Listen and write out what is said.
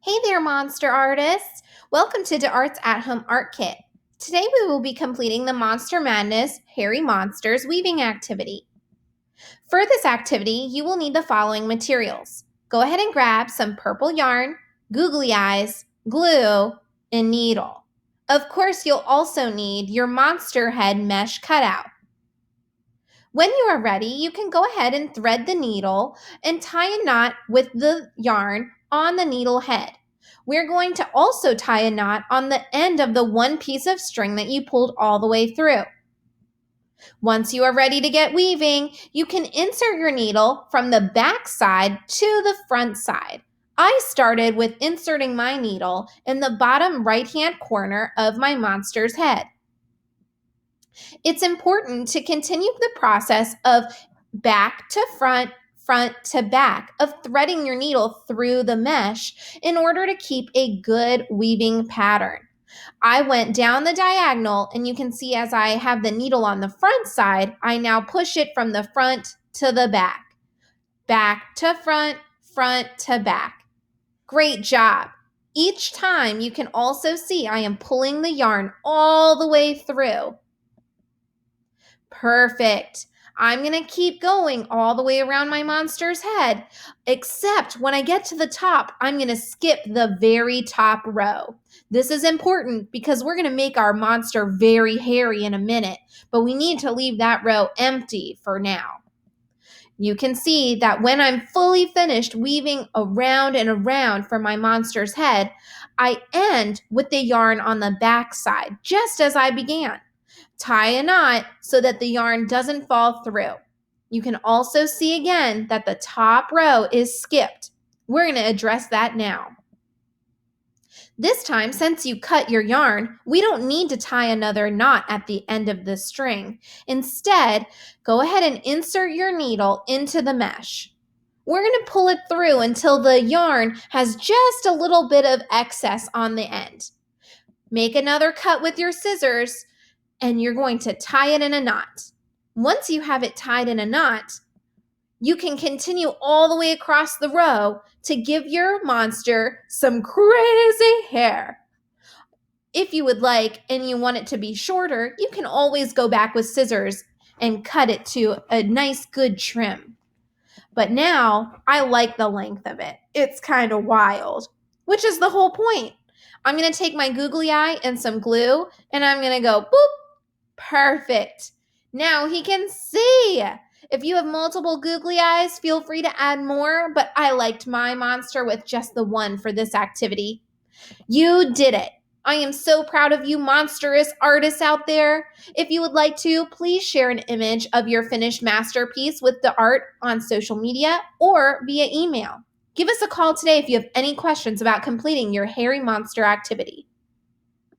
Hey there, monster artists! Welcome to DeArt's At Home Art Kit. Today we will be completing the Monster Madness Hairy Monsters weaving activity. For this activity, you will need the following materials. Go ahead and grab some purple yarn, googly eyes, glue, and needle. Of course, you'll also need your monster head mesh cutout. When you are ready, you can go ahead and thread the needle and tie a knot with the yarn on the needle head. We're going to also tie a knot on the end of the one piece of string that you pulled all the way through. Once you are ready to get weaving, you can insert your needle from the back side to the front side. I started with inserting my needle in the bottom right-hand corner of my monster's head. It's important to continue the process of back to front, front to back, of threading your needle through the mesh in order to keep a good weaving pattern. I went down the diagonal, and you can see as I have the needle on the front side, I now push it from the front to the back to front, front to back. Great job. Each time you can also see I am pulling the yarn all the way through. Perfect. I'm going to keep going all the way around my monster's head, except when I get to the top, I'm going to skip the very top row. This is important because we're going to make our monster very hairy in a minute, but we need to leave that row empty for now. You can see that when I'm fully finished weaving around and around for my monster's head, I end with the yarn on the back side, just as I began. Tie a knot so that the yarn doesn't fall through. You can also see again that the top row is skipped. We're going to address that now. This time, since you cut your yarn, we don't need to tie another knot at the end of the string. Instead, go ahead and insert your needle into the mesh. We're going to pull it through until the yarn has just a little bit of excess on the end. Make another cut with your scissors, and you're going to tie it in a knot. Once you have it tied in a knot, you can continue all the way across the row to give your monster some crazy hair. If you would like and you want it to be shorter, you can always go back with scissors and cut it to a nice good trim. But now I like the length of it. It's kind of wild, which is the whole point. I'm going to take my googly eye and some glue, and I'm going to go boop. Perfect. Now he can see. If you have multiple googly eyes, feel free to add more, but I liked my monster with just the one for this activity. You did it. I am so proud of you, monstrous artists out there. If you would like to, please share an image of your finished masterpiece with DeArt on social media or via email. Give us a call today if you have any questions about completing your hairy monster activity.